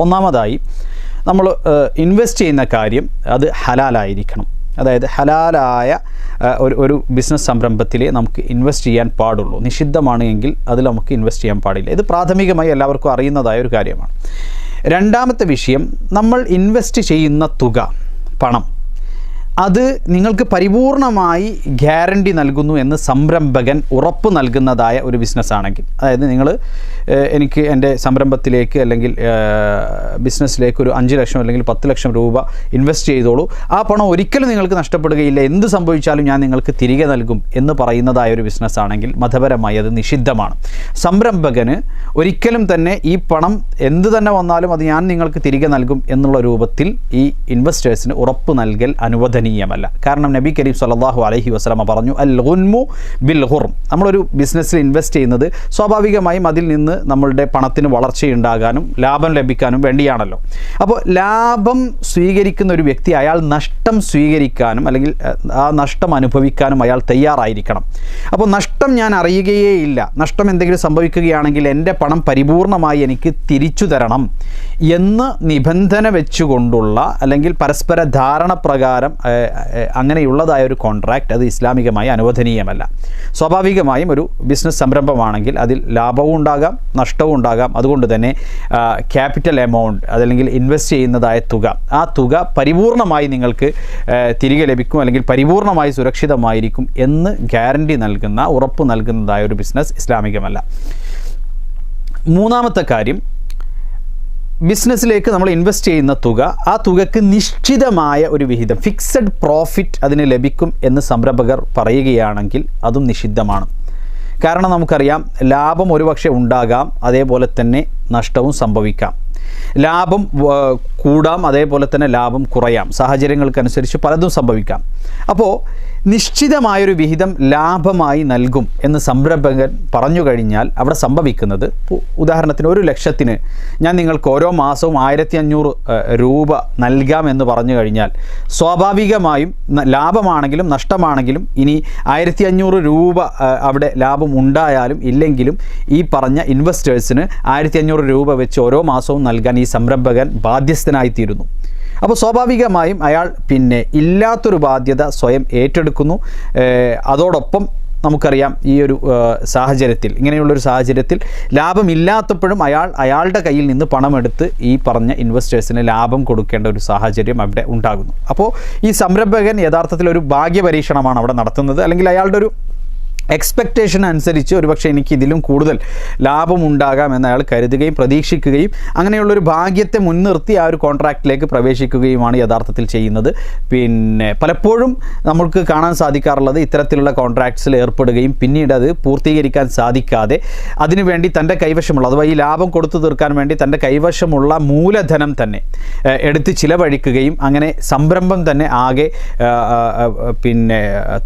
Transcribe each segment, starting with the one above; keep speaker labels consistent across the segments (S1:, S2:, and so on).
S1: ഒന്നാമതായി നമ്മൾ ഇൻവെസ്റ്റ് ചെയ്യുന്ന കാര്യം അത് ഹലാലായിരിക്കണം. അതായത് ഹലാലായ ഒരു ബിസിനസ് സംരംഭത്തിലേ നമുക്ക് ഇൻവെസ്റ്റ് ചെയ്യാൻ പാടുള്ളൂ. നിഷിദ്ധമാണ് എങ്കിൽ അതിൽ നമുക്ക് ഇൻവെസ്റ്റ് ചെയ്യാൻ പാടില്ല. ഇത് പ്രാഥമികമായി എല്ലാവർക്കും അറിയുന്നതായ ഒരു കാര്യമാണ്. രണ്ടാമത്തെ വിഷയം, നമ്മൾ ഇൻവെസ്റ്റ് ചെയ്യുന്ന തുക, പണം, അത് നിങ്ങൾക്ക് പരിപൂർണമായി ഗ്യാരണ്ടി നൽകുന്നു എന്ന് സംരംഭകൻ ഉറപ്പ് നൽകുന്നതായ ഒരു ബിസിനസ്സാണെങ്കിൽ, അതായത് നിങ്ങൾ എനിക്ക് എൻ്റെ സംരംഭത്തിലേക്ക് അല്ലെങ്കിൽ ബിസിനസ്സിലേക്ക് ഒരു 5 ലക്ഷം അല്ലെങ്കിൽ 10 ലക്ഷം രൂപ ഇൻവെസ്റ്റ് ചെയ്തോളൂ, ആ പണം ഒരിക്കലും നിങ്ങൾക്ക് നഷ്ടപ്പെടുകയില്ല, എന്ത് സംഭവിച്ചാലും ഞാൻ നിങ്ങൾക്ക് തിരികെ നൽകും എന്ന് പറയുന്നതായ ഒരു ബിസിനസ്സാണെങ്കിൽ മതപരമായി അത് നിഷിദ്ധമാണ്. സംരംഭകന് ഒരിക്കലും തന്നെ ഈ പണം എന്ത് തന്നെ വന്നാലും അത് ഞാൻ നിങ്ങൾക്ക് തിരികെ നൽകും എന്നുള്ള രൂപത്തിൽ ഈ ഇൻവെസ്റ്റേഴ്സിന് ഉറപ്പ് നൽകൽ അനുവദനീയമല്ല. കാരണം നബി കരീം സല്ലല്ലാഹു അലൈഹി വസല്ലമ പറഞ്ഞു, അൽ ഗുൻമു ബിൽ ഗുർം. നമ്മളൊരു ബിസിനസ്സിൽ ഇൻവെസ്റ്റ് ചെയ്യുന്നത് സ്വാഭാവികമായും അതിൽ നിന്ന് നമ്മളുടെ പണത്തിന് വളർച്ചയുണ്ടാകാനും ലാഭം ലഭിക്കാനും വേണ്ടിയാണല്ലോ. അപ്പോൾ ലാഭം സ്വീകരിക്കുന്ന ഒരു വ്യക്തി അയാൾ നഷ്ടം സ്വീകരിക്കാനും അല്ലെങ്കിൽ ആ നഷ്ടം അനുഭവിക്കാനും അയാൾ തയ്യാറായിരിക്കണം. അപ്പോൾ നഷ്ടം ഞാൻ അറിയുകയേ ഇല്ല, നഷ്ടം എന്തെങ്കിലും സംഭവിക്കുകയാണെങ്കിൽ എൻ്റെ പണം പരിപൂർണമായി എനിക്ക് തിരിച്ചു തരണം എന്ന് നിബന്ധന വെച്ചുകൊണ്ടുള്ള അല്ലെങ്കിൽ പരസ്പര ധാരണ പ്രകാരം അങ്ങനെയുള്ളതായ ഒരു കോൺട്രാക്റ്റ് അത് ഇസ്ലാമികമായി അനുവദനീയമല്ല. സ്വാഭാവികമായും ഒരു ബിസിനസ് സംരംഭമാണെങ്കിൽ അതിൽ ലാഭവും ഉണ്ടാകാം നഷ്ടവും ഉണ്ടാകാം. അതുകൊണ്ട് തന്നെ ക്യാപിറ്റൽ എമൗണ്ട് അതല്ലെങ്കിൽ ഇൻവെസ്റ്റ് ചെയ്യുന്നതായ തുക, ആ തുക പരിപൂർണമായി നിങ്ങൾക്ക് തിരികെ ലഭിക്കും അല്ലെങ്കിൽ പരിപൂർണമായി സുരക്ഷിതമായിരിക്കും എന്ന് ഗ്യാരണ്ടി നൽകുന്ന, ഉറപ്പ് നൽകുന്നതായ ഒരു ബിസിനസ് ഇസ്ലാമികമല്ല. മൂന്നാമത്തെ കാര്യം, ബിസിനസ്സിലേക്ക് നമ്മൾ ഇൻവെസ്റ്റ് ചെയ്യുന്ന തുക, ആ തുകയ്ക്ക് നിശ്ചിതമായ ഒരു വിഹിതം, ഫിക്സഡ് പ്രോഫിറ്റ് അതിന് ലഭിക്കും എന്ന് സംരംഭകർ പറയുകയാണെങ്കിൽ അതും നിഷിദ്ധമാണ്. കാരണം നമുക്കറിയാം, ലാഭം ഒരുപക്ഷെ ഉണ്ടാകാം, അതേപോലെ തന്നെ നഷ്ടവും സംഭവിക്കാം. ലാഭം കൂടാം, അതേപോലെ തന്നെ ലാഭം കുറയാം. സാഹചര്യങ്ങൾക്കനുസരിച്ച് പലതും സംഭവിക്കാം. അപ്പോൾ നിശ്ചിതമായൊരു വിഹിതം ലാഭമായി നൽകും എന്ന് സംരംഭകൻ പറഞ്ഞു കഴിഞ്ഞാൽ അവിടെ സംഭവിക്കുന്നത്, ഉദാഹരണത്തിന് 1 ലക്ഷത്തിന് ഞാൻ നിങ്ങൾക്ക് ഓരോ മാസവും 1500 രൂപ നൽകാമെന്ന് പറഞ്ഞു കഴിഞ്ഞാൽ സ്വാഭാവികമായും ലാഭമാണെങ്കിലും നഷ്ടമാണെങ്കിലും ഇനി 1500 രൂപ അവിടെ ലാഭം ഉണ്ടായാലും ഇല്ലെങ്കിലും ഈ പറഞ്ഞ ഇൻവെസ്റ്റേഴ്സിന് 1500 രൂപ വെച്ച് ഓരോ മാസവും നൽകാൻ ഈ സംരംഭകൻ ബാധ്യസ്ഥനായിത്തീരുന്നു. അപ്പോൾ സ്വാഭാവികമായും അയാൾ പിന്നെ ഇല്ലാത്തൊരു ബാധ്യത സ്വയം ഏറ്റെടുക്കുന്നു. അതോടൊപ്പം നമുക്കറിയാം, ഈ ഒരു സാഹചര്യത്തിൽ, ഇങ്ങനെയുള്ളൊരു സാഹചര്യത്തിൽ ലാഭമില്ലാത്തപ്പോഴും അയാളുടെ കയ്യിൽ നിന്ന് പണമെടുത്ത് ഈ പറഞ്ഞ ഇൻവെസ്റ്റേഴ്സിന് ലാഭം കൊടുക്കേണ്ട ഒരു സാഹചര്യം അവിടെ ഉണ്ടാകുന്നു. അപ്പോൾ ഈ സംരംഭകൻ യഥാർത്ഥത്തിൽ ഒരു ഭാഗ്യപരീക്ഷണമാണ് അവിടെ നടത്തുന്നത്. അല്ലെങ്കിൽ അയാളുടെ ഒരു എക്സ്പെക്റ്റേഷൻ അനുസരിച്ച് ഒരുപക്ഷെ എനിക്ക് ഇതിലും കൂടുതൽ ലാഭമുണ്ടാകാം എന്ന് അയാൾ കരുതുകയും പ്രതീക്ഷിക്കുകയും അങ്ങനെയുള്ളൊരു ഭാഗ്യത്തെ മുൻനിർത്തി ആ ഒരു കോൺട്രാക്റ്റിലേക്ക് പ്രവേശിക്കുകയുമാണ് യഥാർത്ഥത്തിൽ ചെയ്യുന്നത്. പിന്നെ പലപ്പോഴും നമുക്ക് കാണാൻ സാധിക്കാറുള്ളത്, ഇത്തരത്തിലുള്ള കോൺട്രാക്ട്സിൽ ഏർപ്പെടുകയും പിന്നീട് അത് പൂർത്തീകരിക്കാൻ സാധിക്കാതെ അതിനുവേണ്ടി തൻ്റെ കൈവശമുള്ള, അഥവാ ഈ ലാഭം കൊടുത്തു തീർക്കാൻ വേണ്ടി തൻ്റെ കൈവശമുള്ള മൂലധനം തന്നെ എടുത്ത് ചിലവഴിക്കുകയും അങ്ങനെ സംരംഭം തന്നെ ആകെ പിന്നെ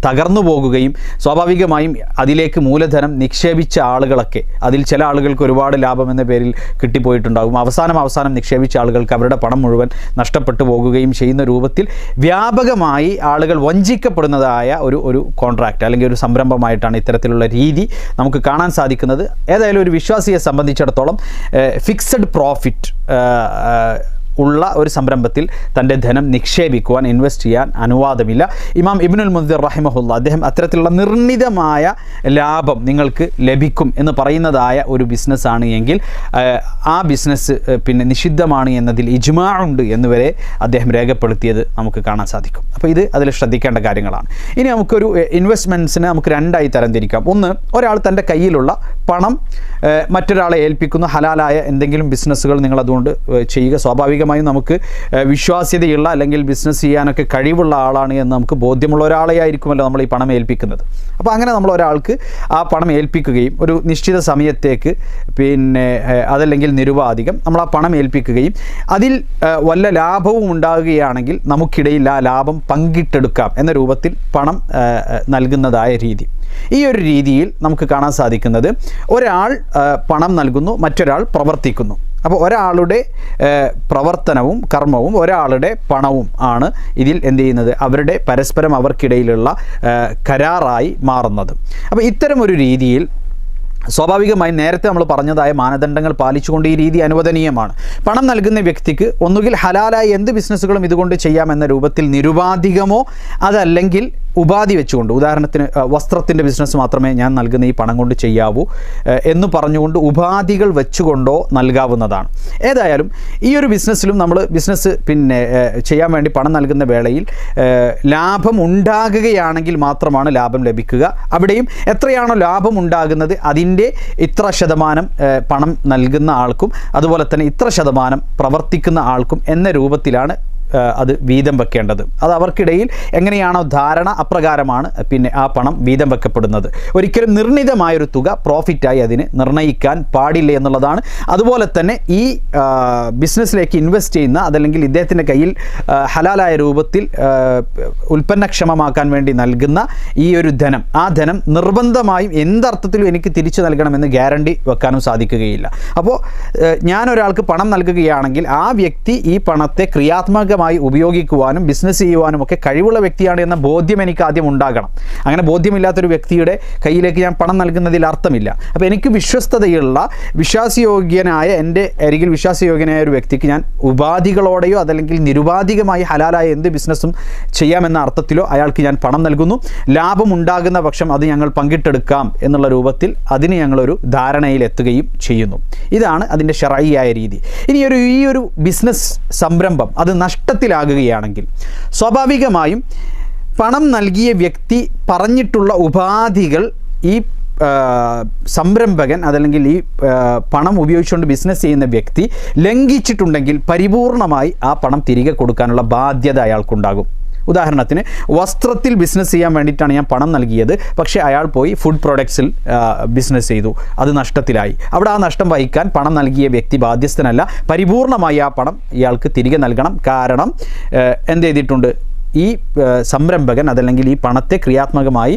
S1: തകർന്നു പോകുകയും സ്വാഭാവികമായും അതിലേക്ക് മൂലധനം നിക്ഷേപിച്ച ആളുകളൊക്കെ, അതിൽ ചില ആളുകൾക്ക് ഒരുപാട് ലാഭം എന്ന പേരിൽ കിട്ടിപ്പോയിട്ടുണ്ടാകും. അവസാനം നിക്ഷേപിച്ച ആളുകൾക്ക് അവരുടെ പണം മുഴുവൻ നഷ്ടപ്പെട്ടു പോകുകയും ചെയ്യുന്ന രൂപത്തിൽ വ്യാപകമായി ആളുകൾ വഞ്ചിക്കപ്പെടുന്നതായ ഒരു കോൺട്രാക്റ്റ് അല്ലെങ്കിൽ ഒരു സംരംഭമായിട്ടാണ് ഇത്തരത്തിലുള്ള രീതി നമുക്ക് കാണാൻ സാധിക്കുന്നത്. ഏതായാലും ഒരു വിശ്വാസിയെ സംബന്ധിച്ചിടത്തോളം ഫിക്സഡ് പ്രോഫിറ്റ് ഉള്ള ഒരു സംരംഭത്തിൽ തൻ്റെ ധനം നിക്ഷേപിക്കുവാൻ, ഇൻവെസ്റ്റ് ചെയ്യാൻ അനുവാദമില്ല. ഇമാം ഇബ്നുൽ മുൻദിർ റഹിമഹുല്ല അദ്ദേഹം അത്തരത്തിലുള്ള നിർണിതമായ ലാഭം നിങ്ങൾക്ക് ലഭിക്കും എന്ന് പറയുന്നതായ ഒരു ബിസിനസ്സാണ് എങ്കിൽ ആ ബിസിനസ് പിന്നെ നിഷിദ്ധമാണ് എന്നതിൽ ഇജ്മാ ഉണ്ട് എന്നുവരെ അദ്ദേഹം രേഖപ്പെടുത്തിയത് നമുക്ക് കാണാൻ സാധിക്കും. അപ്പോൾ ഇത് അതിൽ ശ്രദ്ധിക്കേണ്ട കാര്യങ്ങളാണ്. ഇനി നമുക്കൊരു ഇൻവെസ്റ്റ്മെൻറ്റ്സിനെ നമുക്ക് രണ്ടായി തരംതിരിക്കാം. ഒന്ന്, ഒരാൾ തൻ്റെ കയ്യിലുള്ള പണം മറ്റൊരാളെ ഏൽപ്പിക്കുന്ന ഹലാലായ എന്തെങ്കിലും ബിസിനസ്സുകൾ നിങ്ങളതുകൊണ്ട് ചെയ്യുക. സ്വാഭാവികമായും നമുക്ക് വിശ്വാസ്യതയുള്ള അല്ലെങ്കിൽ ബിസിനസ് ചെയ്യാനൊക്കെ കഴിവുള്ള ആളാണ് എന്ന് നമുക്ക് ബോധ്യമുള്ള ഒരാളെ ആയിരിക്കുമല്ലോ നമ്മൾ ഈ പണം ഏൽപ്പിക്കുന്നത്. അപ്പോൾ അങ്ങനെ നമ്മൾ ഒരാൾക്ക് ആ പണം ഏൽപ്പിക്കുകയും ഒരു നിശ്ചിത സമയത്തേക്ക് പിന്നെ അതല്ലെങ്കിൽ നിരുപാധികം നമ്മൾ ആ പണം ഏൽപ്പിക്കുകയും അതിൽ വല്ല ലാഭവും ഉണ്ടാകുകയാണെങ്കിൽ നമുക്കിടയിൽ ആ ലാഭം പങ്കിട്ടെടുക്കാം എന്ന രൂപത്തിൽ പണം നൽകുന്നതായ രീതി. ഈ ഒരു രീതിയിൽ നമുക്ക് കാണാൻ സാധിക്കുന്നത്, ഒരാൾ പണം നൽകുന്നു, മറ്റൊരാൾ പ്രവർത്തിക്കുന്നു. അപ്പോൾ ഒരാളുടെ പ്രവർത്തനവും കർമ്മവും ഒരാളുടെ പണവും ആണ് ഇതിൽ എന്ത് ചെയ്യുന്നത്, അവരുടെ പരസ്പരം അവർക്കിടയിലുള്ള കരാറായി മാറുന്നത്. അപ്പോൾ ഇത്തരം ഒരു രീതിയിൽ സ്വാഭാവികമായും നേരത്തെ നമ്മൾ പറഞ്ഞതായ മാനദണ്ഡങ്ങൾ പാലിച്ചുകൊണ്ട് ഈ രീതി അനുവദനീയമാണ്. പണം നൽകുന്ന വ്യക്തിക്ക് ഒന്നുകിൽ ഹലാലായ എന്ത് ബിസിനസ്സുകളും ഇതുകൊണ്ട് ചെയ്യാമെന്ന രൂപത്തിൽ നിരുപാധികമോ അതല്ലെങ്കിൽ ഉപാധി വെച്ചുകൊണ്ട്, ഉദാഹരണത്തിന് വസ്ത്രത്തിൻ്റെ ബിസിനസ് മാത്രമേ ഞാൻ നൽകുന്ന ഈ പണം കൊണ്ട് ചെയ്യാവൂ എന്ന് പറഞ്ഞുകൊണ്ട് ഉപാധികൾ വെച്ചുകൊണ്ടോ നൽകാവുന്നതാണ്. ഏതായാലും ഈ ഒരു ബിസിനസ്സിലും നമ്മൾ ബിസിനസ് ചെയ്യാൻ വേണ്ടി പണം നൽകുന്ന വേളയിൽ ലാഭം ഉണ്ടാകുകയാണെങ്കിൽ മാത്രമാണ് ലാഭം ലഭിക്കുക. അവിടെയും എത്രയാണോ ലാഭം ഉണ്ടാകുന്നത് അതിൻ്റെ ഇത്ര ശതമാനം പണം നൽകുന്ന ആൾക്കും അതുപോലെ തന്നെ ഇത്ര ശതമാനം പ്രവർത്തിക്കുന്ന ആൾക്കും എന്ന രൂപത്തിലാണ് അത് വീതം വെക്കേണ്ടത്. അത് അവർക്കിടയിൽ എങ്ങനെയാണോ ധാരണ അപ്രകാരമാണ് ആ പണം വീതം വെക്കപ്പെടുന്നത്. ഒരിക്കലും നിർണിതമായൊരു തുക പ്രോഫിറ്റായി അതിന് നിർണ്ണയിക്കാൻ പാടില്ല എന്നുള്ളതാണ്. അതുപോലെ തന്നെ ഈ ബിസിനസ്സിലേക്ക് ഇൻവെസ്റ്റ് ചെയ്യുന്ന അതല്ലെങ്കിൽ ഇദ്ദേഹത്തിൻ്റെ കയ്യിൽ ഹലാലായ രൂപത്തിൽ ഉൽപ്പന്നക്ഷമമാക്കാൻ വേണ്ടി നൽകുന്ന ഈ ഒരു ധനം, ആ ധനം നിർബന്ധമായും എന്തർത്ഥത്തിലും എനിക്ക് തിരിച്ചു നൽകണമെന്ന് ഗ്യാരണ്ടി വെക്കാനും സാധിക്കുകയില്ല. അപ്പോൾ ഞാനൊരാൾക്ക് പണം നൽകുകയാണെങ്കിൽ ആ വ്യക്തി ഈ പണത്തെ ക്രിയാത്മകമായി ഉപയോഗിക്കുവാനും ബിസിനസ് ചെയ്യുവാനും ഒക്കെ കഴിവുള്ള വ്യക്തിയാണ് എന്ന ബോധ്യം എനിക്ക് ആദ്യം ഉണ്ടാകണം. അങ്ങനെ ബോധ്യമില്ലാത്തൊരു വ്യക്തിയുടെ കയ്യിലേക്ക് ഞാൻ പണം നൽകുന്നതിൽ അർത്ഥമില്ല. അപ്പോൾ എനിക്ക് വിശ്വസ്തതയുള്ള വിശ്വാസയോഗ്യനായ എൻ്റെ അരികിൽ വിശ്വാസയോഗ്യനായ ഒരു വ്യക്തിക്ക് ഞാൻ ഉപാധികളോടെയോ അതല്ലെങ്കിൽ നിരുപാധികമായി ഹലാലായ എന്ത് ബിസിനസ്സും ചെയ്യാമെന്ന അർത്ഥത്തിലോ അയാൾക്ക് ഞാൻ പണം നൽകുന്നു. ലാഭം ഉണ്ടാകുന്ന പക്ഷം അത് ഞങ്ങൾ പങ്കിട്ടെടുക്കാം എന്നുള്ള രൂപത്തിൽ അതിന് ഞങ്ങളൊരു ധാരണയിലെത്തുകയും ചെയ്യുന്നു. ഇതാണ് അതിൻ്റെ ശറഈയായ രീതി. ഇനി ഈ ഒരു ബിസിനസ് സംരംഭം അത് നഷ്ടത്തിലാകുകയാണെങ്കിൽ സ്വാഭാവികമായും പണം നൽകിയ വ്യക്തി പറഞ്ഞിട്ടുള്ള ഉപാധികൾ ഈ സംരംഭകൻ അതല്ലെങ്കിൽ ഈ പണം ഉപയോഗിച്ചുകൊണ്ട് ബിസിനസ് ചെയ്യുന്ന വ്യക്തി ലംഘിച്ചിട്ടുണ്ടെങ്കിൽ പരിപൂർണമായി ആ പണം തിരികെ കൊടുക്കാനുള്ള ബാധ്യത അയാൾക്കുണ്ടാകും. ഉദാഹരണത്തിന് വസ്ത്രത്തിൽ ബിസിനസ് ചെയ്യാൻ വേണ്ടിയിട്ടാണ് ഞാൻ പണം നൽകിയത്, പക്ഷേ അയാൾ പോയി ഫുഡ് പ്രോഡക്ട്സിൽ ബിസിനസ് ചെയ്തു, അത് നഷ്ടത്തിലായി. അവിടെ ആ നഷ്ടം വഹിക്കാൻ പണം നൽകിയ വ്യക്തി ബാധ്യസ്ഥനല്ല. പരിപൂർണമായി ആ പണം ഇയാൾക്ക് തിരികെ നൽകണം. കാരണം എന്ത് ചെയ്തിട്ടുണ്ട്? ഈ സംരംഭകൻ അതല്ലെങ്കിൽ ഈ പണത്തെ ക്രിയാത്മകമായി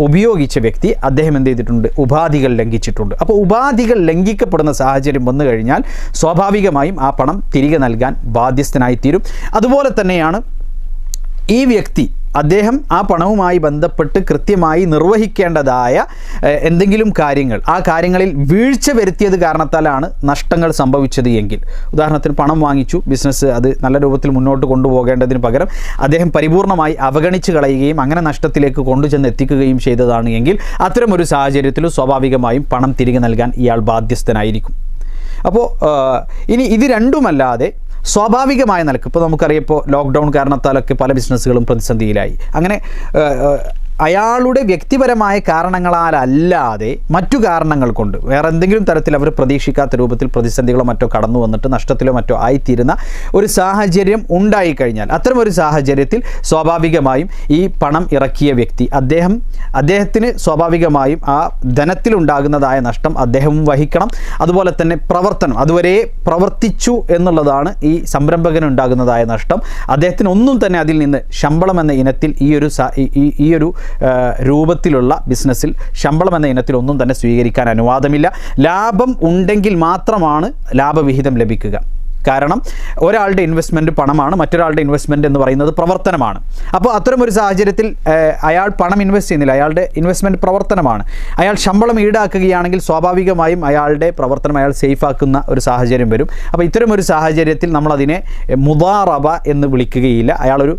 S1: ഉപയോഗിച്ച വ്യക്തി അദ്ദേഹം എന്ത് ചെയ്തിട്ടുണ്ട്? ഉപാധികൾ ലംഘിച്ചിട്ടുണ്ട്. അപ്പോൾ ഉപാധികൾ ലംഘിക്കപ്പെടുന്ന സാഹചര്യം വന്നു കഴിഞ്ഞാൽ സ്വാഭാവികമായും ആ പണം തിരികെ നൽകാൻ ബാധ്യസ്ഥനായിത്തീരും. അതുപോലെ തന്നെയാണ് ഈ വ്യക്തി അദ്ദേഹം ആ പണവുമായി ബന്ധപ്പെട്ട് കൃത്യമായി നിർവഹിക്കേണ്ടതായ എന്തെങ്കിലും കാര്യങ്ങൾ, ആ കാര്യങ്ങളിൽ വീഴ്ച വരുത്തിയത് കാരണത്താലാണ് നഷ്ടങ്ങൾ സംഭവിച്ചത് എങ്കിൽ, ഉദാഹരണത്തിന് പണം വാങ്ങിച്ചു, ബിസിനസ് അത് നല്ല രൂപത്തിൽ മുന്നോട്ട് കൊണ്ടുപോകേണ്ടതിന് പകരം അദ്ദേഹം പരിപൂർണമായി അവഗണിച്ച് കളയുകയും അങ്ങനെ നഷ്ടത്തിലേക്ക് കൊണ്ടുചെന്ന് എത്തിക്കുകയും ചെയ്തതാണ് എങ്കിൽ അത്തരമൊരു സാഹചര്യത്തിലും സ്വാഭാവികമായും പണം തിരികെ നൽകാൻ ഇയാൾ ബാധ്യസ്ഥനായിരിക്കും. അപ്പോൾ ഇനി ഇത് രണ്ടുമല്ലാതെ സ്വാഭാവികമായ നിലക്ക് ഇപ്പോൾ നമുക്കറിയാം, ഇപ്പോൾ ലോക്ക്ഡൗൺ കാരണത്താലൊക്കെ പല ബിസിനസ്സുകളും പ്രതിസന്ധിയിലായി. അങ്ങനെ അയാളുടെ വ്യക്തിപരമായ കാരണങ്ങളാലല്ലാതെ മറ്റു കാരണങ്ങൾ കൊണ്ട് വേറെ എന്തെങ്കിലും തരത്തിൽ അവർ പ്രതീക്ഷിക്കാത്ത രൂപത്തിൽ പ്രതിസന്ധികളോ മറ്റോ കടന്നു വന്നിട്ട് നഷ്ടത്തിലോ മറ്റോ ആയിത്തീരുന്ന ഒരു സാഹചര്യം ഉണ്ടായിക്കഴിഞ്ഞാൽ അത്തരമൊരു സാഹചര്യത്തിൽ സ്വാഭാവികമായും ഈ പണം ഇറക്കിയ വ്യക്തി അദ്ദേഹത്തിന് സ്വാഭാവികമായും ആ ധനത്തിലുണ്ടാകുന്നതായ നഷ്ടം അദ്ദേഹവും വഹിക്കണം. അതുപോലെ തന്നെ പ്രവർത്തനം, അതുവരെ പ്രവർത്തിച്ചു എന്നുള്ളതാണ് ഈ സംരംഭകനുണ്ടാകുന്നതായ നഷ്ടം. അദ്ദേഹത്തിന് ഒന്നും തന്നെ അതിൽ നിന്ന് ശമ്പളം എന്ന ഇനത്തിൽ ഈ ഒരു രൂപത്തിലുള്ള ബിസിനസ്സിൽ ശമ്പളം എന്ന ഇനത്തിൽ ഒന്നും തന്നെ സ്വീകരിക്കാൻ അനുവാദമില്ല. ലാഭം ഉണ്ടെങ്കിൽ മാത്രമാണ് ലാഭവിഹിതം ലഭിക്കുക. കാരണം ഒരാളുടെ ഇൻവെസ്റ്റ്മെൻറ്റ് പണമാണ്, മറ്റൊരാളുടെ ഇൻവെസ്റ്റ്മെൻറ്റ് എന്ന് പറയുന്നത് പ്രവർത്തനമാണ്. അപ്പോൾ അത്തരമൊരു സാഹചര്യത്തിൽ അയാൾ പണം ഇൻവെസ്റ്റ് ചെയ്യുന്നില്ല, അയാളുടെ ഇൻവെസ്റ്റ്മെൻറ്റ് പ്രവർത്തനമാണ്. അയാൾ ശമ്പളം ഈടാക്കുകയാണെങ്കിൽ സ്വാഭാവികമായും അയാളുടെ പ്രവർത്തനം അയാൾ സേഫാക്കുന്ന ഒരു സാഹചര്യം വരും. അപ്പോൾ ഇത്തരമൊരു സാഹചര്യത്തിൽ നമ്മളതിനെ മുദാറബ എന്ന് വിളിക്കുകയില്ല. അയാളൊരു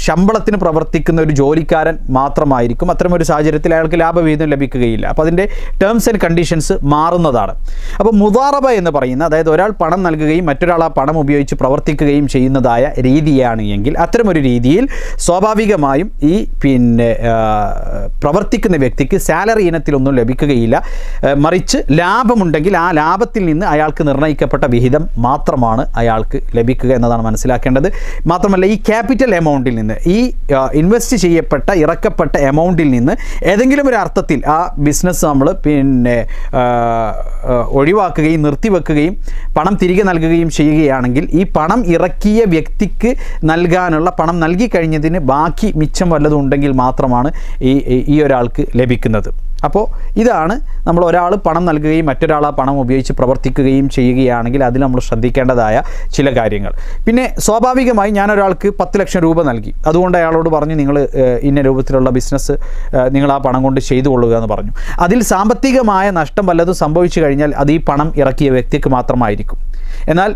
S1: ശമ്പളത്തിന് പ്രവർത്തിക്കുന്ന ഒരു ജോലിക്കാരൻ മാത്രമായിരിക്കും. അത്തരമൊരു സാഹചര്യത്തിൽ അയാൾക്ക് ലാഭവിഹിതം ലഭിക്കുകയില്ല. അപ്പോൾ അതിൻ്റെ ടേംസ് ആൻഡ് കണ്ടീഷൻസ് മാറുന്നതാണ്. അപ്പോൾ മുദാറബ എന്ന് പറയുന്ന, അതായത് ഒരാൾ പണം നൽകുകയും മറ്റൊരാൾ ആ പണം ഉപയോഗിച്ച് പ്രവർത്തിക്കുകയും ചെയ്യുന്നതായ രീതിയാണ് എങ്കിൽ അത്തരമൊരു രീതിയിൽ സ്വാഭാവികമായും ഈ പ്രവർത്തിക്കുന്ന വ്യക്തിക്ക് സാലറി ഇനത്തിലൊന്നും ലഭിക്കുകയില്ല. മറിച്ച് ലാഭമുണ്ടെങ്കിൽ ആ ലാഭത്തിൽ നിന്ന് അയാൾക്ക് നിർണ്ണയിക്കപ്പെട്ട വിഹിതം മാത്രമാണ് അയാൾക്ക് ലഭിക്കുക എന്നതാണ് മനസ്സിലാക്കേണ്ടത്. മാത്രമല്ല ഈ ക്യാപിറ്റൽ എമൗണ്ടിൽ നിന്ന്, ഈ ഇൻവെസ്റ്റ് ചെയ്യപ്പെട്ട ഇറക്കപ്പെട്ട എമൗണ്ടിൽ നിന്ന് ഏതെങ്കിലും ഒരു അർത്ഥത്തിൽ ആ ബിസിനസ് നമ്മൾ ഒഴിവാക്കുകയും നിർത്തിവെക്കുകയും പണം തിരികെ നൽകുകയും ചെയ്യുകയാണെങ്കിൽ ഈ പണം ഇറക്കിയ വ്യക്തിക്ക് നൽകാനുള്ള പണം നൽകി കഴിഞ്ഞതിന് ബാക്കി മിച്ചം വല്ലതും ഉണ്ടെങ്കിൽ മാത്രമാണ് ഈ ഒരാൾക്ക് ലഭിക്കുന്നത്. അപ്പോൾ ഇതാണ് നമ്മൾ ഒരാൾ പണം നൽകുകയും മറ്റൊരാൾ ആ പണം ഉപയോഗിച്ച് പ്രവർത്തിക്കുകയും ചെയ്യുകയാണെങ്കിൽ അതിൽ നമ്മൾ ശ്രദ്ധിക്കേണ്ടതായ ചില കാര്യങ്ങൾ. പിന്നെ സ്വാഭാവികമായി ഞാൻ ഒരാൾക്ക് 10 ലക്ഷം രൂപ നൽകി, അതുകൊണ്ട് അയാളോട് പറഞ്ഞു നിങ്ങൾ ഇന്ന രൂപത്തിലുള്ള ബിസിനസ് നിങ്ങൾ ആ പണം കൊണ്ട് ചെയ്തു കൊള്ളുക എന്ന് പറഞ്ഞു. അതിൽ സാമ്പത്തികമായ നഷ്ടം വല്ലതും സംഭവിച്ചു കഴിഞ്ഞാൽ അത് ഈ പണം ഇറക്കിയ വ്യക്തിക്ക് മാത്രമായിരിക്കും. എന്നാൽ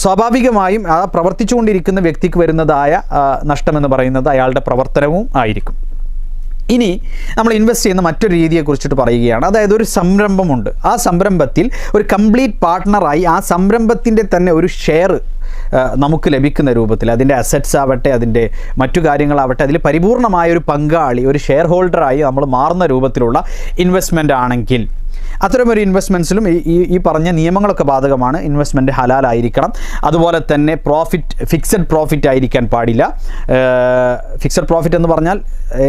S1: സ്വാഭാവികമായും ആ പ്രവർത്തിച്ചുകൊണ്ടിരിക്കുന്ന വ്യക്തിക്ക് വരുന്നതായ നഷ്ടമെന്ന് പറയുന്നത് അയാളുടെ പ്രവർത്തനവും ആയിരിക്കും. ഇനി നമ്മൾ ഇൻവെസ്റ്റ് ചെയ്യുന്ന മറ്റൊരു രീതിയെക്കുറിച്ചിട്ട് പറയുകയാണ്. അതായത് ഒരു സംരംഭമുണ്ട്, ആ സംരംഭത്തിൽ ഒരു കംപ്ലീറ്റ് പാർട്ട്ണറായി ആ സംരംഭത്തിൻ്റെ തന്നെ ഒരു ഷെയർ നമുക്ക് ലഭിക്കുന്ന രൂപത്തിൽ, അതിൻ്റെ അസറ്റ്സ് ആവട്ടെ അതിൻ്റെ മറ്റു കാര്യങ്ങളാവട്ടെ, അതിൽ പരിപൂർണമായ ഒരു പങ്കാളി, ഒരു ഷെയർ ഹോൾഡറായി നമ്മൾ മാറുന്ന രൂപത്തിലുള്ള ഇൻവെസ്റ്റ്മെൻ്റ് ആണെങ്കിൽ അത്തരമൊരു ഇൻവെസ്റ്റ്മെൻറ്റ്സിലും ഈ പറഞ്ഞ നിയമങ്ങളൊക്കെ ബാധകമാണ്. ഇൻവെസ്റ്റ്മെൻറ്റ് ഹലാലായിരിക്കണം. അതുപോലെ തന്നെ ഫിക്സഡ് പ്രോഫിറ്റ് ആയിരിക്കാൻ പാടില്ല. ഫിക്സഡ് പ്രോഫിറ്റ് എന്ന് പറഞ്ഞാൽ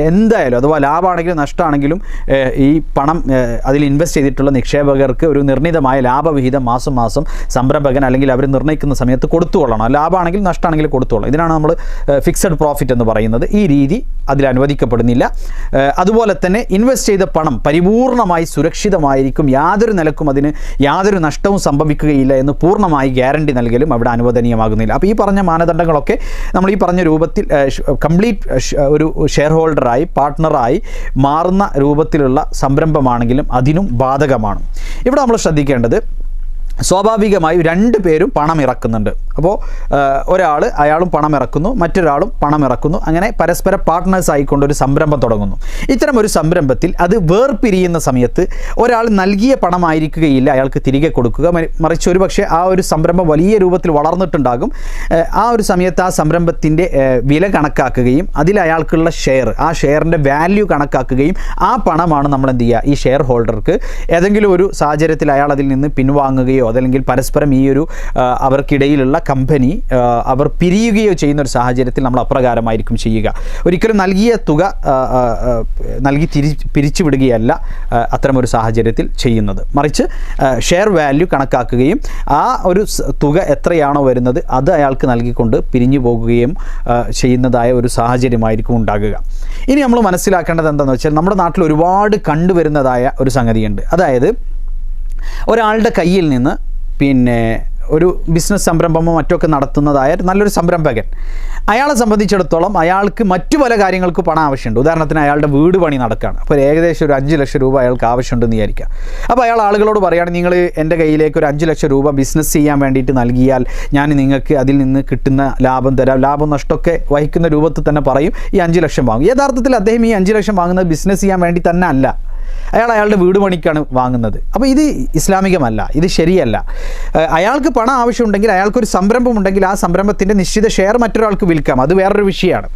S1: എന്തായാലും അഥവാ ലാഭമാണെങ്കിലും നഷ്ടമാണെങ്കിലും ഈ പണം അതിൽ ഇൻവെസ്റ്റ് ചെയ്തിട്ടുള്ള നിക്ഷേപകർക്ക് ഒരു നിർണിതമായ ലാഭവിഹിതം മാസം മാസം സംരംഭകൻ അല്ലെങ്കിൽ അവർ നിർണ്ണയിക്കുന്ന സമയത്ത് കൊടുത്തുകൊള്ളണം. ലാഭമാണെങ്കിലും നഷ്ടമാണെങ്കിലും കൊടുത്തുകൊള്ളണം. ഇതിനാണ് നമ്മൾ ഫിക്സഡ് പ്രോഫിറ്റ് എന്ന് പറയുന്നത്. ഈ രീതി അതിൽ അനുവദിക്കപ്പെടുന്നില്ല. അതുപോലെ തന്നെ ഇൻവെസ്റ്റ് ചെയ്ത പണം പരിപൂർണമായി സുരക്ഷിതമായിരിക്കും, യാതൊരു നിലക്കും അതിന് യാതൊരു നഷ്ടവും സംഭവിക്കുകയില്ല എന്ന് പൂർണ്ണമായി ഗ്യാരണ്ടി നൽകലും അവിടെ അനുവദനീയമാകുന്നില്ല. അപ്പോൾ ഈ പറഞ്ഞ മാനദണ്ഡങ്ങളൊക്കെ നമ്മൾ ഈ പറഞ്ഞ രൂപത്തിൽ കംപ്ലീറ്റ് ഒരു ഷെയർ ഹോൾഡറായി പാർട്ട്ണറായി മാറുന്ന രൂപത്തിലുള്ള സംരംഭമാണെങ്കിലും അതിനും ബാധകമാണ്. ഇവിടെ നമ്മൾ ശ്രദ്ധിക്കേണ്ടത് സ്വാഭാവികമായും 2 പേരും പണം ഇറക്കുന്നുണ്ട്. അപ്പോൾ അയാളും പണം ഇറക്കുന്നു, മറ്റൊരാളും പണം ഇറക്കുന്നു. അങ്ങനെ പരസ്പര പാർട്ട്നേഴ്സ് ആയിക്കൊണ്ട് ഒരു സംരംഭം തുടങ്ങുന്നു. ഇത്തരം ഒരു സംരംഭത്തിൽ അത് വേർപിരിയുന്ന സമയത്ത് ഒരാൾ നൽകിയ പണമായിരിക്കുകയില്ല അയാൾക്ക് തിരികെ കൊടുക്കുക, മറിച്ച് ഒരു പക്ഷേ ആ ഒരു സംരംഭം വലിയ രൂപത്തിൽ വളർന്നിട്ടുണ്ടാകും. ആ ഒരു സമയത്ത് ആ സംരംഭത്തിൻ്റെ വില കണക്കാക്കുകയും അതിൽ അയാൾക്കുള്ള ആ ഷെയറിൻ്റെ വാല്യൂ കണക്കാക്കുകയും ആ പണമാണ് നമ്മൾ എന്ത് ചെയ്യുക, ഈ ഷെയർ ഹോൾഡർക്ക് ഏതെങ്കിലും ഒരു സാഹചര്യത്തിൽ അയാൾ അതിൽ നിന്ന് പിൻവാങ്ങുകയോ അതല്ലെങ്കിൽ പരസ്പരം ഈ ഒരു അവർക്കിടയിലുള്ള കമ്പനി അവർ പിരിയുകയോ ചെയ്യുന്ന ഒരു സാഹചര്യത്തിൽ നമ്മൾ അപ്രകാരമായിരിക്കും ചെയ്യുക. ഒരിക്കലും നൽകിയ തുക നൽകി പിരിച്ചുവിടുകയല്ല അത്തരമൊരു സാഹചര്യത്തിൽ ചെയ്യുന്നത്, മറിച്ച് ഷെയർ വാല്യൂ കണക്കാക്കുകയും ആ ഒരു തുക എത്രയാണോ വരുന്നത് അത് അയാൾക്ക് നൽകിക്കൊണ്ട് പിരിഞ്ഞു പോകുകയും ചെയ്യുന്നതായ ഒരു സാഹചര്യമായിരിക്കും ഉണ്ടാകുക. ഇനി നമ്മൾ മനസ്സിലാക്കേണ്ടത് എന്താണെന്ന് വെച്ചാൽ നമ്മുടെ നാട്ടിൽ ഒരുപാട് കണ്ടുവരുന്നതായ ഒരു സംഗതിയുണ്ട്. അതായത് ഒരാളുടെ കയ്യിൽ നിന്ന് ഒരു ബിസിനസ് സംരംഭമോ മറ്റൊക്കെ നടത്തുന്നതായ നല്ലൊരു സംരംഭകൻ, അയാളെ സംബന്ധിച്ചിടത്തോളം അയാൾക്ക് മറ്റു പല കാര്യങ്ങൾക്ക് പണം ആവശ്യമുണ്ട്. ഉദാഹരണത്തിന് അയാളുടെ വീട് പണി നടക്കുകയാണ്, അപ്പോൾ ഏകദേശം ഒരു 5 ലക്ഷം രൂപ അയാൾക്ക് ആവശ്യമുണ്ടെന്ന് വിചാരിക്കുക. അപ്പോൾ അയാൾ ആളുകളോട് പറയുകയാണ്, നിങ്ങൾ എൻ്റെ കയ്യിലേക്ക് ഒരു 5 ലക്ഷം രൂപ ബിസിനസ് ചെയ്യാൻ വേണ്ടിയിട്ട് നൽകിയാൽ ഞാൻ നിങ്ങൾക്ക് അതിൽ നിന്ന് കിട്ടുന്ന ലാഭം തരാം. ലാഭം നഷ്ടമൊക്കെ വഹിക്കുന്ന രൂപത്തിൽ തന്നെ പറയും ഈ 5 ലക്ഷം വാങ്ങും. യഥാർത്ഥത്തിൽ അദ്ദേഹം ഈ 5 ലക്ഷം വാങ്ങുന്നത് ബിസിനസ് ചെയ്യാൻ വേണ്ടി തന്നെ അല്ല, അയാളുടെ വീട് പണിക്കാണ് വാങ്ങുന്നത്. അപ്പോൾ ഇത് ഇസ്ലാമികമല്ല, ഇത് ശരിയല്ല. അയാൾക്ക് പണം ആവശ്യമുണ്ടെങ്കിൽ, അയാൾക്കൊരു സംരംഭം ഉണ്ടെങ്കിൽ ആ സംരംഭത്തിൻ്റെ നിശ്ചിത ഷെയർ മറ്റൊരാൾക്ക് വിൽക്കാം, അത് വേറൊരു വിഷയമാണ്.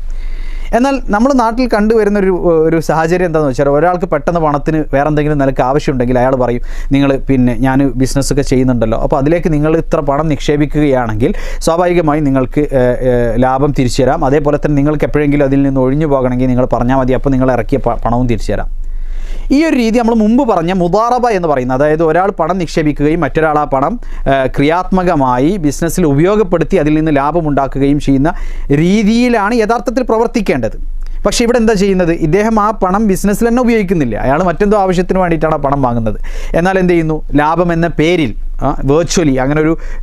S1: എന്നാൽ നമ്മൾ നാട്ടിൽ കണ്ടുവരുന്ന ഒരു സാഹചര്യം എന്താണെന്ന് വെച്ചാൽ ഒരാൾക്ക് പെട്ടെന്ന് പണത്തിന് വേറെ എന്തെങ്കിലും നിലക്ക് ആവശ്യമുണ്ടെങ്കിൽ അയാൾ പറയും, നിങ്ങൾ ഞാൻ ബിസിനസ്സൊക്കെ ചെയ്യുന്നുണ്ടല്ലോ, അപ്പോൾ അതിലേക്ക് നിങ്ങൾ ഇത്ര പണം നിക്ഷേപിക്കുകയാണെങ്കിൽ സ്വാഭാവികമായും നിങ്ങൾക്ക് ലാഭം തിരിച്ചു തരാം. അതേപോലെ തന്നെ നിങ്ങൾക്ക് എപ്പോഴെങ്കിലും അതിൽ നിന്ന് ഒഴിഞ്ഞു പോകണമെങ്കിൽ നിങ്ങൾ പറഞ്ഞാൽ മതി, അപ്പോൾ നിങ്ങൾ ഇറക്കിയ പണവും തിരിച്ചു തരാം. ഈ ഒരു രീതി നമ്മൾ മുമ്പ് പറഞ്ഞ മുദാറബ എന്ന് പറയുന്നത്, അതായത് ഒരാൾ പണം നിക്ഷേപിക്കുകയും മറ്റൊരാൾ ആ പണം ക്രിയാത്മകമായി ബിസിനസ്സിൽ ഉപയോഗപ്പെടുത്തി അതിൽ നിന്ന് ലാഭമുണ്ടാക്കുകയും ചെയ്യുന്ന രീതിയിലാണ് യഥാർത്ഥത്തിൽ പ്രവർത്തിക്കേണ്ടത്. പക്ഷേ ഇവിടെ എന്താ ചെയ്യുന്നത്, ഇദ്ദേഹം ആ പണം ബിസിനസ്സിൽ തന്നെ ഉപയോഗിക്കുന്നില്ല, അയാൾ മറ്റെന്തോ ആവശ്യത്തിന് വേണ്ടിയിട്ടാണ് ആ പണം വാങ്ങുന്നത്. എന്നാൽ എന്ത് ചെയ്യുന്നു, ലാഭം എന്ന പേരിൽ വേർച്വലി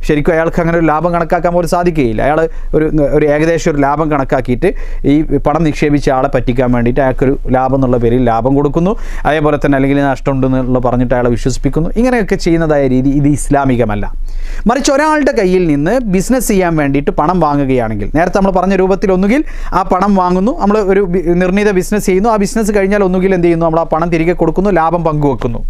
S1: ശരിക്കും അയാൾക്ക് അങ്ങനെ ഒരു ലാഭം കണക്കാക്കാൻ പോലും സാധിക്കുകയില്ല. അയാൾ ഒരു ഏകദേശം ഒരു ലാഭം കണക്കാക്കിയിട്ട് ഈ പണം നിക്ഷേപിച്ച ആളെ പറ്റിക്കാൻ വേണ്ടിയിട്ട് അയാൾക്കൊരു ലാഭം എന്നുള്ള പേരിൽ ലാഭം കൊടുക്കുന്നു, അതേപോലെ തന്നെ അല്ലെങ്കിൽ നഷ്ടമുണ്ടെന്നുള്ള പറഞ്ഞിട്ട് അയാളെ വിശ്വസിപ്പിക്കുന്നു. ഇങ്ങനെയൊക്കെ ചെയ്യുന്നതായ രീതി ഇത് ഇസ്ലാമികമല്ല. മറിച്ച് ഒരാളുടെ കയ്യിൽ നിന്ന് ബിസിനസ് ചെയ്യാൻ വേണ്ടിയിട്ട് പണം വാങ്ങുകയാണെങ്കിൽ, നേരത്തെ നമ്മൾ പറഞ്ഞ രൂപത്തിൽ ഒന്നുകിൽ ആ പണം വാങ്ങുന്നു, നമ്മൾ ഒരു നിർണീത ബിസിനസ് ചെയ്യുന്നു, ആ ബിസിനസ് കഴിഞ്ഞാൽ ഒന്നുകിൽ എന്ത് ചെയ്യുന്നു, നമ്മൾ ആ പണം തിരികെ കൊടുക്കുന്നു, ലാഭം പങ്കുവെക്കുന്നു,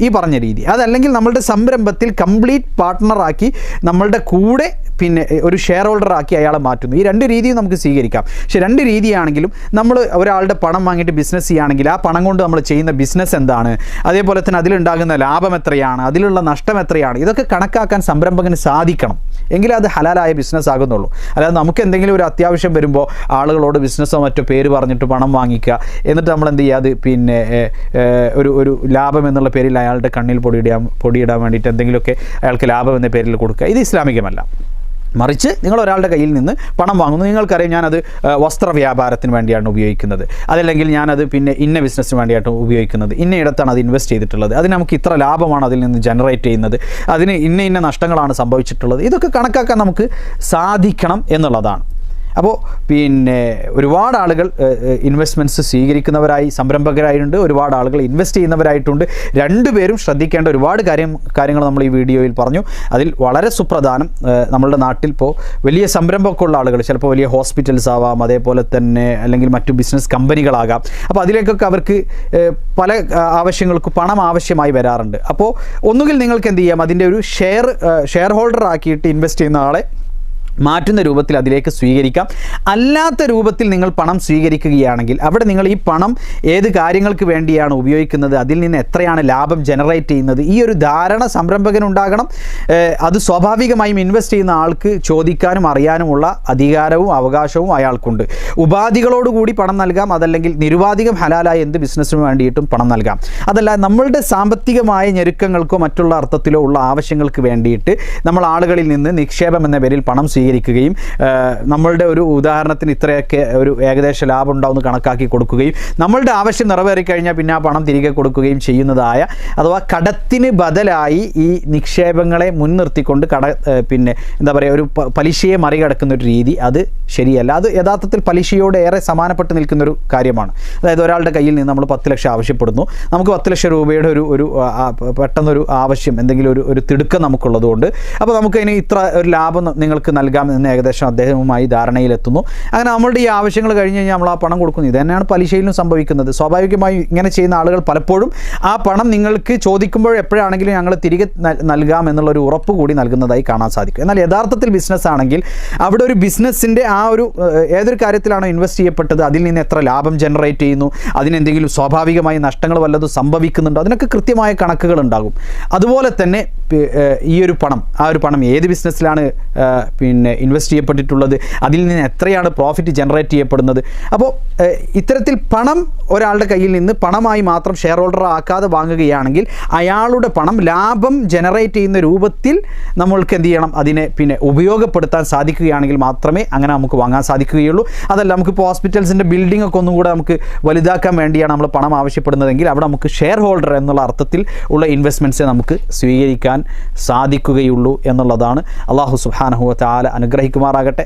S1: ഈ പറഞ്ഞ രീതി. അതല്ലെങ്കിൽ നമ്മളുടെ സംരംഭത്തിൽ കംപ്ലീറ്റ് പാർട്ട്ണറാക്കി നമ്മളുടെ കൂടെ ഒരു ഷെയർ ഹോൾഡറാക്കി അയാളെ മാറ്റുന്നു. ഈ 2 രീതിയും നമുക്ക് സ്വീകരിക്കാം. പക്ഷേ 2 രീതിയാണെങ്കിലും നമ്മൾ ഒരാളുടെ പണം വാങ്ങിയിട്ട് ബിസിനസ് ചെയ്യുകയാണെങ്കിൽ ആ പണം കൊണ്ട് നമ്മൾ ചെയ്യുന്ന ബിസിനസ് എന്താണ്, അതേപോലെ തന്നെ അതിലുണ്ടാകുന്ന ലാഭം എത്രയാണ്, അതിലുള്ള നഷ്ടം എത്രയാണ്, ഇതൊക്കെ കണക്കാക്കാൻ സംരംഭകന് സാധിക്കണം. എങ്കിലേ അത് ഹലാലായ ബിസിനസ് ആകുന്നുള്ളൂ. അല്ലാതെ നമുക്ക് എന്തെങ്കിലും ഒരു അത്യാവശ്യം വരുമ്പോൾ ആളുകളോട് ബിസിനസ്സോ മറ്റോ പേര് പറഞ്ഞിട്ട് പണം വാങ്ങിക്കുക, എന്നിട്ട് നമ്മൾ എന്ത് ചെയ്യുക, അത് ഒരു ലാഭം എന്നുള്ള പേരിൽ അയാളുടെ കണ്ണിൽ പൊടിയിടാൻ വേണ്ടിയിട്ട് എന്തെങ്കിലുമൊക്കെ അയാൾക്ക് ലാഭം എന്ന പേരിൽ കൊടുക്കുക, ഇത് ഇസ്ലാമികമല്ല. മറിച്ച് നിങ്ങൾ ഒരാളുടെ കയ്യിൽ നിന്ന് പണം വാങ്ങുന്നു, നിങ്ങൾക്കറിയാം ഞാനത് വസ്ത്ര വ്യാപാരത്തിന് വേണ്ടിയാണ് ഉപയോഗിക്കുന്നത്, അതല്ലെങ്കിൽ ഞാനത് പിന്നെ ഇന്ന ബിസിനസ്സിന് വേണ്ടിയിട്ട് ഉപയോഗിക്കുന്നത്, ഇന്നയിടത്താണ് അത് ഇൻവെസ്റ്റ് ചെയ്തിട്ടുള്ളത്, അതിന് നമുക്ക് ഇത്ര ലാഭമാണ് അതിൽ നിന്ന് ജനറേറ്റ് ചെയ്യുന്നത്, അതിന് ഇന്ന നഷ്ടങ്ങളാണ് സംഭവിച്ചിട്ടുള്ളത്, ഇതൊക്കെ കണക്കാക്കാൻ നമുക്ക് സാധിക്കണം എന്നുള്ളതാണ്. അപ്പോൾ പിന്നെ ഒരുപാട് ആളുകൾ ഇൻവെസ്റ്റ്മെൻറ്റ്സ് സ്വീകരിക്കുന്നവരായി സംരംഭകരായിട്ടുണ്ട്, ഒരുപാട് ആളുകൾ ഇൻവെസ്റ്റ് ചെയ്യുന്നവരായിട്ടുണ്ട്. രണ്ടുപേരും ശ്രദ്ധിക്കേണ്ട ഒരുപാട് കാര്യങ്ങൾ നമ്മൾ ഈ വീഡിയോയിൽ പറഞ്ഞു. അതിൽ വളരെ സുപ്രധാനം, നമ്മളുടെ നാട്ടിൽ ഇപ്പോൾ വലിയ സംരംഭമൊക്കെ ഉള്ള ആളുകൾ, ചിലപ്പോൾ വലിയ ഹോസ്പിറ്റൽസ് ആവാം, അതേപോലെ തന്നെ അല്ലെങ്കിൽ മറ്റു ബിസിനസ് കമ്പനികളാകാം. അപ്പോൾ അതിലേക്കൊക്കെ അവർക്ക് പല ആവശ്യങ്ങൾക്ക് പണം ആവശ്യമായി വരാറുണ്ട്. അപ്പോൾ ഒന്നുകിൽ നിങ്ങൾക്ക് എന്ത് ചെയ്യാം, അതിൻ്റെ ഒരു ഷെയർ ഹോൾഡർ ആക്കിയിട്ട് ഇൻവെസ്റ്റ് ചെയ്യുന്ന ആളെ മാറ്റുന്ന രൂപത്തിൽ അതിലേക്ക് സ്വീകരിക്കാം. അല്ലാത്ത രൂപത്തിൽ നിങ്ങൾ പണം സ്വീകരിക്കുകയാണെങ്കിൽ അവിടെ നിങ്ങൾ ഈ പണം ഏത് കാര്യങ്ങൾക്ക് വേണ്ടിയാണ് ഉപയോഗിക്കുന്നത്, അതിൽ നിന്ന് എത്രയാണ് ലാഭം ജനറേറ്റ് ചെയ്യുന്നത്, ഈ ഒരു ധാരണ സംരംഭകനുണ്ടാകണം. അത് സ്വാഭാവികമായും ഇൻവെസ്റ്റ് ചെയ്യുന്ന ആൾക്ക് ചോദിക്കാനും അറിയാനുമുള്ള അധികാരവും അവകാശവും അയാൾക്കുണ്ട്. ഉപാധികളോടുകൂടി പണം നൽകാം, അതല്ലെങ്കിൽ നിരുപാധികം ഹലാലായ എന്ത് ബിസിനസ്സിന് വേണ്ടിയിട്ടും പണം നൽകാം. അതല്ല നമ്മളുടെ സാമ്പത്തികമായ ഞെരുക്കങ്ങൾക്കോ മറ്റുള്ള അർത്ഥത്തിലോ ഉള്ള ആവശ്യങ്ങൾക്ക് വേണ്ടിയിട്ട് നമ്മൾ ആളുകളിൽ നിന്ന് നിക്ഷേപം എന്ന പേരിൽ പണം സ്വീകരിക്കുകയും നമ്മളുടെ ഒരു ഉദാഹരണത്തിന് ഇത്രയൊക്കെ ഒരു ഏകദേശ ലാഭം ഉണ്ടാവുമെന്ന് കണക്കാക്കി കൊടുക്കുകയും നമ്മളുടെ ആവശ്യം നിറവേറിക്കഴിഞ്ഞാൽ പിന്നെ ആ പണം തിരികെ കൊടുക്കുകയും ചെയ്യുന്നതായ, അഥവാ കടത്തിന് ബദലായി ഈ നിക്ഷേപങ്ങളെ മുൻനിർത്തിക്കൊണ്ട് പിന്നെ എന്താ പറയുക, ഒരു പലിശയെ മറികടക്കുന്ന ഒരു രീതി, അത് ശരിയല്ല. അത് യഥാർത്ഥത്തിൽ പലിശയോട് ഏറെ സമാനപ്പെട്ട് നിൽക്കുന്നൊരു കാര്യമാണ്. അതായത് ഒരാളുടെ കയ്യിൽ നിന്ന് നമ്മൾ 10 ലക്ഷം ആവശ്യപ്പെടുന്നു, നമുക്ക് 10 ലക്ഷം രൂപയുടെ ഒരു പെട്ടെന്നൊരു ആവശ്യം, എന്തെങ്കിലും ഒരു തിടുക്കം നമുക്കുള്ളതുകൊണ്ട് അപ്പോൾ നമുക്കതിന് ഇത്ര ഒരു ലാഭം നിങ്ങൾക്ക് നൽകാം എന്ന് ഏകദേശം അദ്ദേഹവുമായി ധാരണയിലെത്തുന്നു. അങ്ങനെ നമ്മളുടെ ഈ ആവശ്യങ്ങൾ കഴിഞ്ഞ് കഴിഞ്ഞാൽ നമ്മൾ ആ പണം കൊടുക്കുന്നു. ഇത് തന്നെയാണ് പലിശയിലും സംഭവിക്കുന്നത്. സ്വാഭാവികമായും ഇങ്ങനെ ചെയ്യുന്ന ആളുകൾ പലപ്പോഴും ആ പണം നിങ്ങൾക്ക് ചോദിക്കുമ്പോൾ എപ്പോഴാണെങ്കിലും ഞങ്ങൾ തിരികെ നൽകാം എന്നുള്ളൊരു ഉറപ്പ് കൂടി നൽകുന്നതായി കാണാൻ സാധിക്കും. എന്നാൽ യഥാർത്ഥത്തിൽ ബിസിനസ് ആണെങ്കിൽ അവിടെ ഒരു ബിസിനസ്സിൻ്റെ ആ ഒരു ഏതൊരു കാര്യത്തിലാണോ ഇൻവെസ്റ്റ് ചെയ്യപ്പെട്ടത് അതിൽ നിന്ന് എത്ര ലാഭം ജനറേറ്റ് ചെയ്യുന്നു, അതിനെന്തെങ്കിലും സ്വാഭാവികമായി നഷ്ടങ്ങൾ വല്ലതും സംഭവിക്കുന്നുണ്ടോ, അതിനൊക്കെ കൃത്യമായ കണക്കുകൾ ഉണ്ടാകും. അതുപോലെ തന്നെ ഈ ഒരു പണം, ആ ഒരു പണം ഏത് ബിസിനസ്സിലാണ് പിന്നെ ഇൻവെസ്റ്റ് ചെയ്യപ്പെട്ടിട്ടുള്ളത്, അതിൽ നിന്ന് എത്രയാണ് പ്രോഫിറ്റ് ജനറേറ്റ് ചെയ്യപ്പെടുന്നത്. അപ്പോൾ ഇത്തരത്തിൽ പണം ഒരാളുടെ കയ്യിൽ നിന്ന് പണമായി മാത്രം ഷെയർ ഹോൾഡർ ആക്കാതെ വാങ്ങുകയാണെങ്കിൽ അയാളുടെ പണം ലാഭം ജനറേറ്റ് ചെയ്യുന്ന രൂപത്തിൽ നമ്മൾക്ക് എന്ത് ചെയ്യണം, അതിനെ പിന്നെ ഉപയോഗപ്പെടുത്താൻ സാധിക്കുകയാണെങ്കിൽ മാത്രമേ അങ്ങനെ നമുക്ക് വാങ്ങാൻ സാധിക്കുകയുള്ളൂ. അതല്ല നമുക്കിപ്പോൾ ഹോസ്പിറ്റൽസിൻ്റെ ബിൽഡിംഗ് ഒക്കെ ഒന്നും കൂടെ നമുക്ക് വലുതാക്കാൻ വേണ്ടിയാണ് നമ്മൾ പണം ആവശ്യപ്പെടുന്നതെങ്കിൽ അവിടെ നമുക്ക് ഷെയർ ഹോൾഡർ എന്നുള്ള അർത്ഥത്തിൽ ഉള്ള ഇൻവെസ്റ്റ്മെൻറ്റ്സെ നമുക്ക് സ്വീകരിക്കാൻ സാധിക്കുകയുള്ളൂ എന്നുള്ളതാണ്. അല്ലാഹു സുബ്ഹാനഹു വ തആല അനുഗ്രഹിക്കുമാറാകട്ടെ.